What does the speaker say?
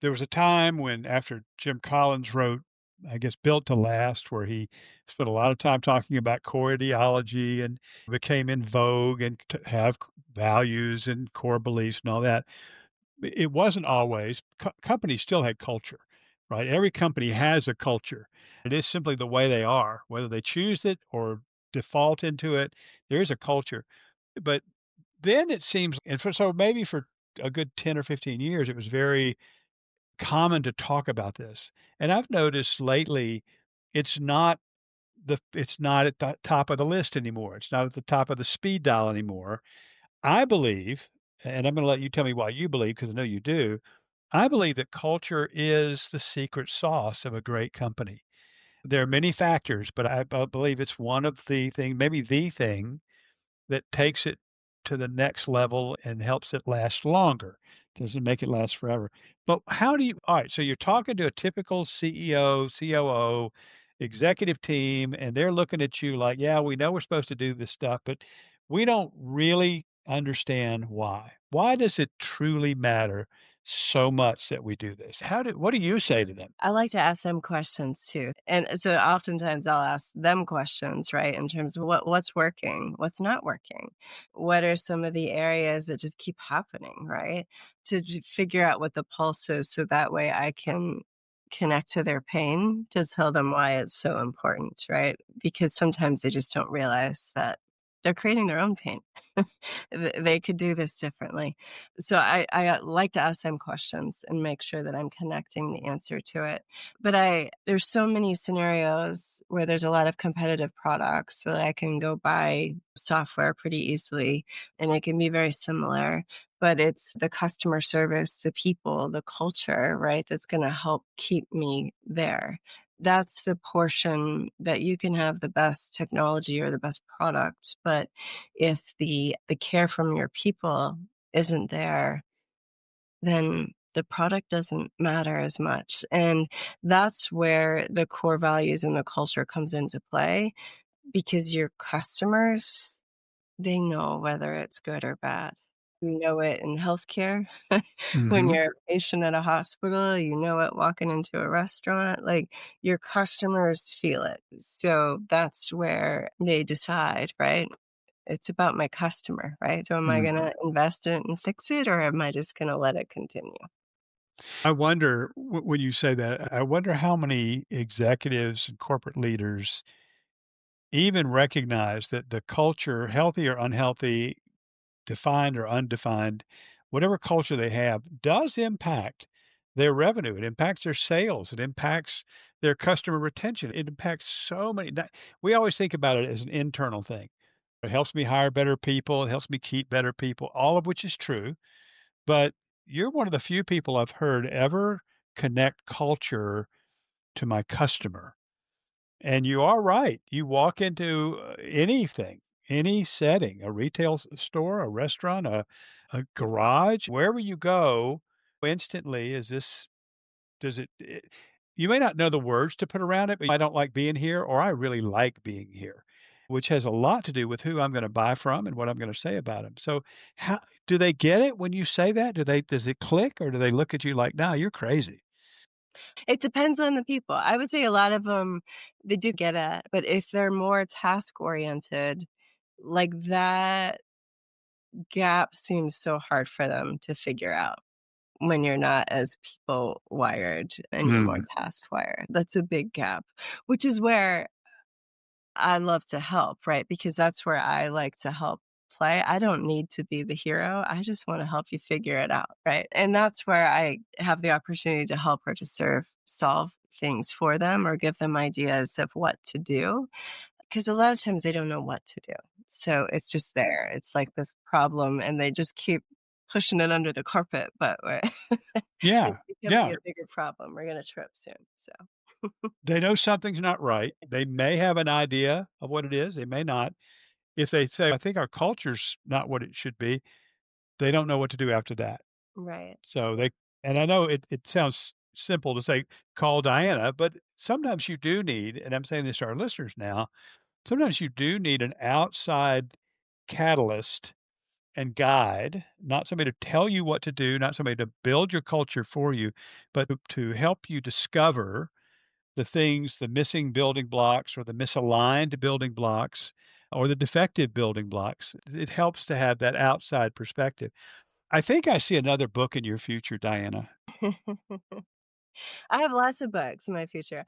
There was a time when after Jim Collins wrote, I guess, Built to Last, where he spent a lot of time talking about core ideology and became in vogue and to have values and core beliefs and all that. It wasn't always. Companies still had culture, right? Every company has a culture. It is simply the way they are, whether they choose it or default into it. There is a culture. But then it seems, and so maybe for a good 10 or 15 years, it was very common to talk about this. And I've noticed lately it's not it's not at the top of the list anymore. It's not at the top of the speed dial anymore. I believe, and I'm going to let you tell me why you believe because I know you do. I believe that culture is the secret sauce of a great company. There are many factors, but I believe it's one of the thing, maybe the thing that takes it to the next level and helps it last longer. Doesn't make it last forever. But how do you all right, so you're talking to a typical CEO, COO, executive team, and they're looking at you like, yeah, we know we're supposed to do this stuff, but we don't really understand why. Why does it truly matter so much that we do this? What do you say to them? I like to ask them questions too. And so oftentimes I'll ask them questions, right? In terms of what's working, what's not working. What are some of the areas that just keep happening, right? Figure out what the pulse is so that way I can connect to their pain to tell them why it's so important, right? Because sometimes they just don't realize that they're creating their own pain. They could do this differently. So I like to ask them questions and make sure that I'm connecting the answer to it. But there's so many scenarios where there's a lot of competitive products, so I can go buy software pretty easily and it can be very similar. But it's the customer service, the people, the culture, right, that's going to help keep me there. That's the portion that you can have the best technology or the best product, but if the care from your people isn't there, then the product doesn't matter as much. And that's where the core values and the culture comes into play because your customers, they know whether it's good or bad. You know it in healthcare. When Mhm. you're a patient at a hospital, you know it walking into a restaurant. Like, your customers feel it. So that's where they decide, right? It's about my customer, right? So am I Mm. gonna invest in it and fix it, or am I just gonna let it continue? I wonder when you say that, I wonder how many executives and corporate leaders even recognize that the culture, healthy or unhealthy, defined or undefined, whatever culture they have, does impact their revenue. It impacts their sales. It impacts their customer retention. It impacts so many. We always think about it as an internal thing. It helps me hire better people. It helps me keep better people, all of which is true. But you're one of the few people I've heard ever connect culture to my customer. And you are right. You walk into anything, any setting, a retail store, a restaurant, a garage, wherever you go, instantly does you may not know the words to put around it, but I don't like being here or I really like being here, which has a lot to do with who I'm going to buy from and what I'm going to say about them. So how do they get it when you say that? Does it click or do they look at you like, "No, you're crazy?" It depends on the people. I would say a lot of them they do get it, but if they're more task-oriented, like, that gap seems so hard for them to figure out when you're not as people wired and you're more Mm. task wired. That's a big gap, which is where I love to help, right? Because that's where I like to help play. I don't need to be the hero. I just want to help you figure it out, right? And that's where I have the opportunity to help or to solve things for them or give them ideas of what to do. Because a lot of times they don't know what to do. So it's just there. It's like this problem and they just keep pushing it under the carpet, but it's Yeah. becoming Yeah. a bigger problem. We're going to trip soon. So, They know something's not right. They may have an idea of what it is, they may not. If they say, "I think our culture's not what it should be," they don't know what to do after that. right. So they and I know it sounds simple to say, "Call Diana," but sometimes you do need, and I'm saying this to our listeners now, sometimes you do need an outside catalyst, and guide, not somebody to tell you what to do, not somebody to build your culture for you, but to help you discover the things, the missing building blocks or the misaligned building blocks or the defective building blocks. It helps to have that outside perspective. I think I see another book in your future, Diana. I have lots of books in my future.